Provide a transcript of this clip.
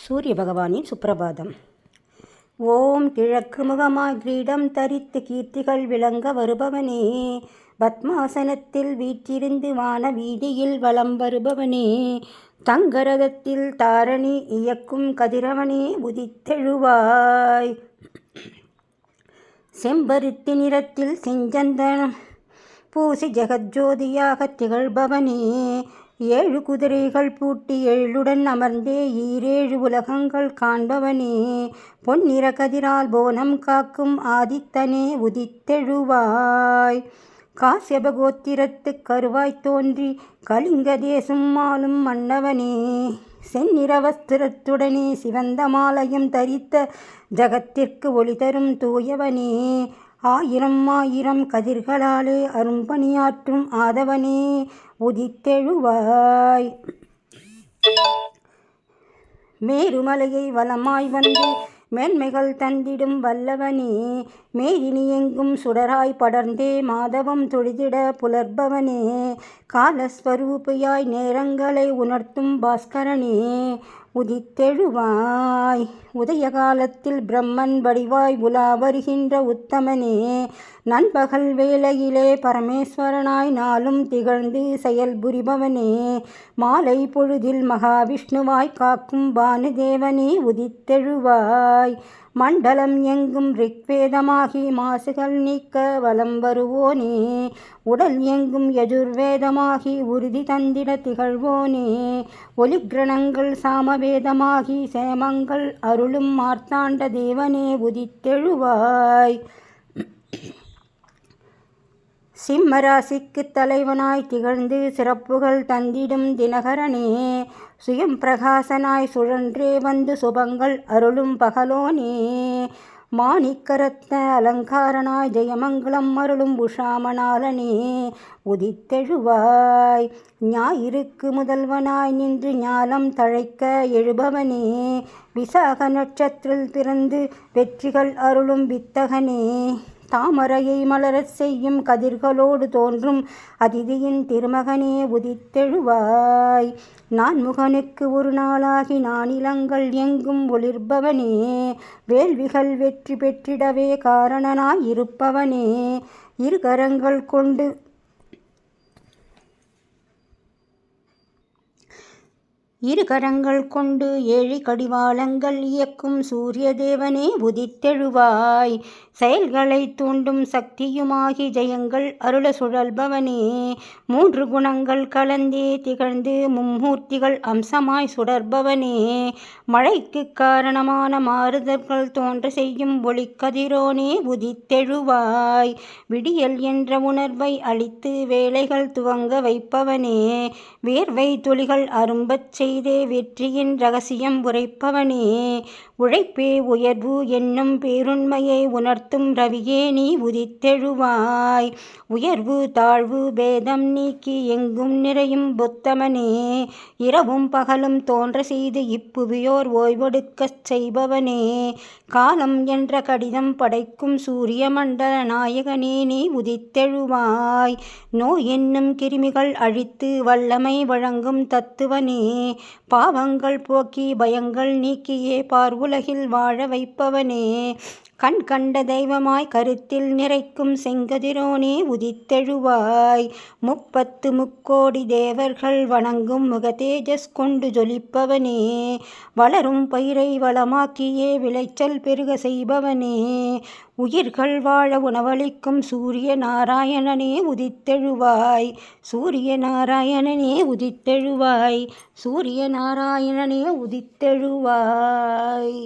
சூரிய பகவானின் சுப்பிரபாதம். ஓம் கிழக்கு முகமாய் கிரீடம் தரித்து கீர்த்திகள் விளங்க வருபவனே, பத்மாசனத்தில் வீற்றிருந்து வான வீதியில் வலம் வருபவனே, தங்கரதத்தில் தாரணி இயக்கும் கதிரவனே உதித்தெழுவாய். செம்பருத்தி நிறத்தில் செஞ்சந்தனம் பூசி ஜெகஜோதியாக திகழ்பவனே, 7 குதிரைகள் பூட்டி எழிலுடன் அமர்ந்தே ஈரேழு உலகங்கள் காண்பவனே, பொன்னிற கதிரால் போனம் காக்கும் ஆதித்தனே உதித்தெழுவாய். காசியபகோத்திரத்து கருவாய் தோன்றி கலிங்க தேசம் ஆளும் மன்னவனே, செந்நிற வஸ்திரத்துடனே சிவந்த மாலையும் தரித்த ஜகத்திற்கு ஒளி தரும் தூயவனே, 1000 கதிர்களாலே அரும்பணியாற்றும் ஆதவனே உதித்தெழுவாய். மேருமலையை வலமாய் வந்து மேன்மைகள் தந்திடும் வல்லவனே, மேதினி எங்கும் சுடராய் படர்ந்தே மாதவம் தொழுதிட புலர்பவனே, காலஸ்வரூபியாய் நேரங்களை உணர்த்தும் பாஸ்கரனே உதித்தெழுவாய். உதய காலத்தில் பிரம்மன் வடிவாய் உலா வருகின்ற உத்தமனே, நண்பகல் வேளையிலே பரமேஸ்வரனாய் நாளும் திகழ்ந்து செயல் புரிபவனே, மாலை பொழுதில் மகாவிஷ்ணுவாய் காக்கும் பானுதேவனே உதித்தெழுவாய். மண்டலம் எங்கும் ரிக்வேதமாகி மாசுகள் நீக்க வலம் வருவோனே, உடல் எங்கும் யஜுர்வேதமாகி உறுதி தந்திட திகழ்வோனே, ஒலிக்கிரணங்கள் சாமவேதமாகி சேமங்கள் அருளும் மார்த்தாண்ட தேவனே உதித்தெழுவாய். சிம்மராசிக்கு தலைவனாய் திகழ்ந்து சிறப்புகள் தந்திடும் தினகரனே, சுயம் பிரகாசனாய் சுழன்றே வந்து சுபங்கள் அருளும் பகலோனே, மாணிக்கரத்ன அலங்காரனாய் ஜெயமங்கலம் அருளும் உஷாமணாலனே உதித்தெழுவாய். ஞாயிறுக்கு முதல்வனாய் நின்று ஞாலம் தழைக்க எழுபவனே, விசாக நட்சத்திரத்தில் பிறந்து வெற்றிகள் அருளும் வித்தகனே, தாமரையை மலரச் செய்யும் கதிர்களோடு தோன்றும் அதிதியின் திருமகனே உதித்தெழுவாய். நான்முகனுக்கு ஒரு நாளாகி நானிலங்கள் எங்கும் ஒளிர்பவனே, வேள்விகள் வெற்றி பெற்றிடவே காரணனாய் இருப்பவனே, இரு கரங்கள் கொண்டு 7 கடிவாளங்கள் இயக்கும் சூரிய தேவனே உதித்தெழுவாய். செயல்களை தூண்டும் சக்தியுமாகி ஜெயங்கள் அருள சுழல்பவனே, 3 குணங்கள் கலந்தே திகழ்ந்து மும்மூர்த்திகள் அம்சமாய் சுடர்பவனே, மழைக்கு காரணமான மாறுதல்கள் தோன்ற செய்யும் ஒளிக்கதிரோனே உதித்தெழுவாய். விடியல் என்ற உணர்வை அளித்து வேலைகள் துவங்க வைப்பவனே, வேர்வை துளிகள் அரும்பச் செய்தே வெற்றியின் ரகசியம் உரைப்பவனே, உழைப்பே உயர்வு என்னும் பேருண்மையை உணர்த்தும் ரவியே நீ உதித்தெழுவாய். உயர்வு தாழ்வு பேதம் நீக்கி எங்கும் நிறையும் புத்தமனே, இரவும் பகலும் தோன்ற செய்து இப்புவியோர் ஓய்வெடுக்கச் செய்பவனே, காலம் என்ற கடிதம் படைக்கும் சூரிய மண்டல நாயகனே நீ உதித்தெழுவாய். நோய் என்னும் கிருமிகள் அழித்து வல்லமை வழங்கும் தத்துவனே, பாவங்கள் போக்கி பயங்கள் நீக்கியே பார்வுலகில் வாழ வைப்பவனே, கண் கண்ட தெய்வமாய் கருத்தில் நிறைக்கும் செங்கதிரோனே உதித்தெழுவாய். 30 முக்கோடி தேவர்கள் வணங்கும் முகதேஜஸ் கொண்டு ஜொலிப்பவனே, வளரும் பயிரை வளமாக்கியே விளைச்சல் பெருக செய்பவனே, உயிர்கள் வாழ உணவளிக்கும் சூரிய நாராயணனே உதித்தெழுவாய். சூரிய நாராயணனே உதித்தெழுவாய். சூரிய நாராயணனே உதித்தெழுவாய்.